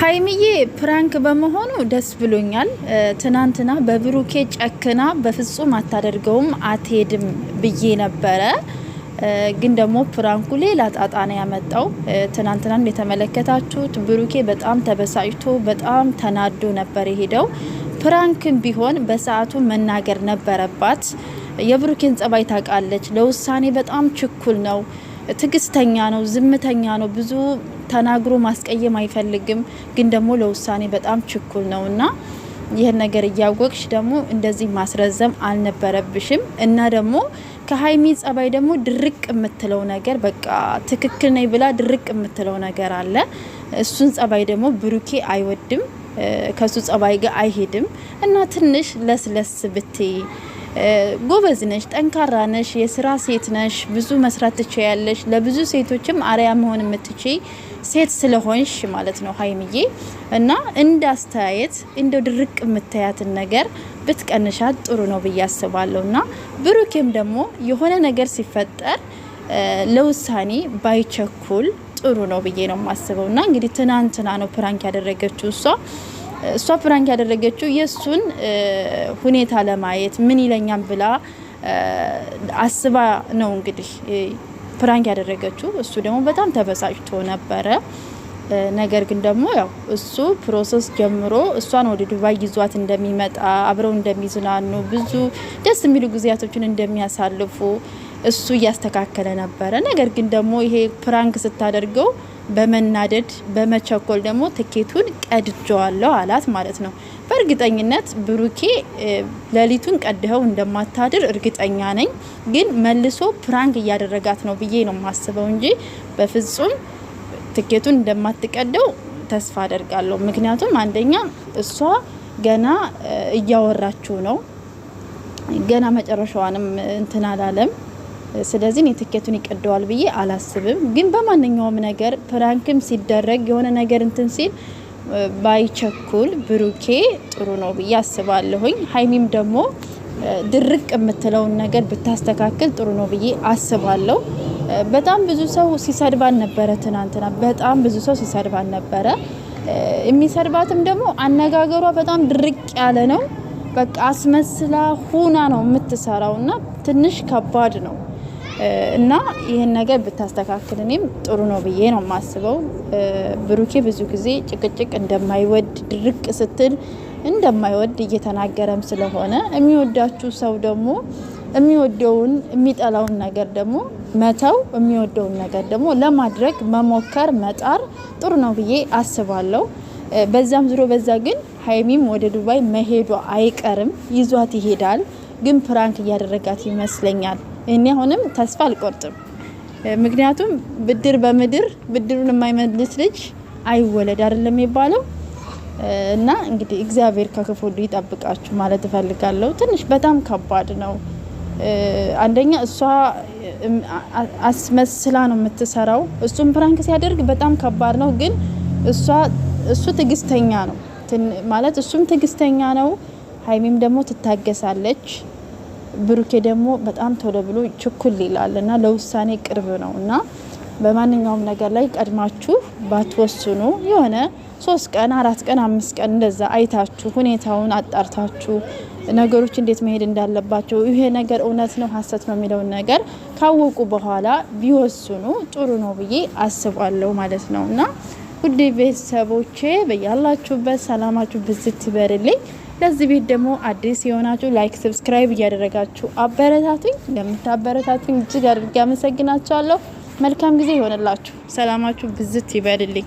ሀይሚዬ ፕራንክ በመሆኑ ደስ ብሎኛል። ትናንትና በብሩኬ ጨክና በፍጹም አታደርገውም አትሄድም ብዬ ነበረ። ግን ደግሞ ፕራንኩ ሌላ ጣጣ ነው ያመጣው። ትናንትና እንደተመለከታችሁት ብሩኬ በጣም ተበሳጭቶ በጣም ተናዶ ነበር የሄደው። ፕራንክም ቢሆን በሰዓቱ መናገር ነበረባት። የብሩኬን ጸባይ ታውቃለች። ለውሳኔ በጣም ችኩል ነው፣ ትግስተኛ ነው፣ ዝምተኛ ነው። ብዙ ተናግሮ ማስቀየም አይፈልግም። ግን ደግሞ ለውሳኔ በጣም ችኩል ነውና ይሄን ነገር እያወቅሽ ደግሞ እንደዚህ ማስረዘም አልነበረብሽም። እና ደግሞ ከሀይሚ ጸባይ ደግሞ ድርቅ የምትለው ነገር በቃ ትክክል ነኝ ብላ ድርቅ የምትለው ነገር አለ። እሱን ጸባይ ደግሞ ብሩኬ አይወድም፣ ከሱ ጸባይ ጋር አይሄድም። እና ትንሽ ለስለስ ብትይ ጎበዝ ነሽ፣ ጠንካራ ነሽ፣ የስራ ሴት ነሽ፣ ብዙ መስራት ትችያለሽ። ለብዙ ሴቶችም አርያ መሆን የምትችይ ሴት ስለሆንሽ ማለት ነው ሀይሚዬ። እና እንደ አስተያየት እንደው ድርቅ የምታያትን ነገር ብትቀንሻት ጥሩ ነው ብዬ አስባለሁ። እና ብሩኬም ደግሞ የሆነ ነገር ሲፈጠር ለውሳኔ ባይቸኩል ጥሩ ነው ብዬ ነው የማስበው። እና እንግዲህ ትናንትና ነው ፕራንክ ያደረገችው እሷ ፕራንክ ያደረገችው የሱን ሁኔታ ለማየት ምን ይለኛል ብላ አስባ ነው እንግዲህ ፕራንክ ያደረገችው። እሱ ደግሞ በጣም ተበሳጭቶ ነበረ። ነገር ግን ደግሞ ያው እሱ ፕሮሰስ ጀምሮ እሷን ወደ ዱባይ ይዟት እንደሚመጣ አብረው እንደሚዝናኑ ብዙ ደስ የሚሉ ጊዜያቶችን እንደሚያሳልፉ እሱ እያስተካከለ ነበረ። ነገር ግን ደግሞ ይሄ ፕራንክ ስታደርገው በመናደድ በመቸኮል ደግሞ ትኬቱን ቀድጀዋለሁ አላት ማለት ነው። በእርግጠኝነት ብሩኬ ሌሊቱን ቀድኸው እንደማታድር እርግጠኛ ነኝ። ግን መልሶ ፕራንክ እያደረጋት ነው ብዬ ነው ማስበው እንጂ በፍጹም ትኬቱን እንደማትቀደው ተስፋ አደርጋለሁ። ምክንያቱም አንደኛ እሷ ገና እያወራችው ነው፣ ገና መጨረሻዋንም እንትን አላለም። ስለዚህ የትኬቱን ይቀደዋል ብዬ አላስብም። ግን በማንኛውም ነገር ፕራንክም ሲደረግ የሆነ ነገር እንትን ሲል ባይቸኩል ብሩኬ ጥሩ ነው ብዬ አስባለሁኝ። ሀይሚም ደግሞ ድርቅ የምትለውን ነገር ብታስተካክል ጥሩ ነው ብዬ አስባለሁ። በጣም ብዙ ሰው ሲሰድባን ነበረ ትናንትና፣ በጣም ብዙ ሰው ሲሰድባን ነበረ። የሚሰድባትም ደግሞ አነጋገሯ በጣም ድርቅ ያለ ነው። በቃ አስመስላ ሁና ነው የምትሰራው እና ትንሽ ከባድ ነው። እና ይህን ነገር ብታስተካክል እኔም ጥሩ ነው ብዬ ነው የማስበው። ብሩኬ ብዙ ጊዜ ጭቅጭቅ እንደማይወድ ድርቅ ስትል እንደማይወድ እየተናገረም ስለሆነ የሚወዳችሁ ሰው ደግሞ የሚወደውን የሚጠላውን ነገር ደግሞ መተው፣ የሚወደውን ነገር ደግሞ ለማድረግ መሞከር መጣር ጥሩ ነው ብዬ አስባለሁ። በዛም ዙሮ በዛ ግን ሀይሚም ወደ ዱባይ መሄዷ አይቀርም፣ ይዟት ይሄዳል። ግን ፕራንክ እያደረጋት ይመስለኛል። እኔ አሁንም ተስፋ አልቆርጥም። ምክንያቱም ብድር በምድር ብድሩን የማይመልስ ልጅ አይወለድ አይደለም የሚባለው። እና እንግዲህ እግዚአብሔር ከክፉ ሁሉ ይጠብቃችሁ ማለት እፈልጋለሁ። ትንሽ በጣም ከባድ ነው። አንደኛ እሷ አስመስላ ነው የምትሰራው። እሱም ፕራንክ ሲያደርግ በጣም ከባድ ነው። ግን እሱ ትግስተኛ ነው ማለት እሱም ትግስተኛ ነው። ሀይሚም ደግሞ ትታገሳለች። ብሩኬ ደግሞ በጣም ቶሎ ብሎ ችኩል ይላል እና ለውሳኔ ቅርብ ነው። እና በማንኛውም ነገር ላይ ቀድማችሁ ባትወስኑ የሆነ 3 ቀን 4 ቀን 5 ቀን እንደዛ አይታችሁ ሁኔታውን አጣርታችሁ ነገሮች እንዴት መሄድ እንዳለባቸው ይሄ ነገር እውነት ነው ሀሰት ነው የሚለውን ነገር ካወቁ በኋላ ቢወስኑ ጥሩ ነው ብዬ አስባለሁ ማለት ነው። እና ውድ ቤተሰቦቼ በያላችሁበት ሰላማችሁ ብዝት ይበርልኝ። ለዚህ ቤት ደግሞ አዲስ የሆናችሁ ላይክ ሰብስክራይብ እያደረጋችሁ አበረታቱኝ። ለምታበረታቱኝ እጅግ አድርጌ አመሰግናችኋለሁ። መልካም ጊዜ ይሆንላችሁ። ሰላማችሁ ብዝት ይበርልኝ።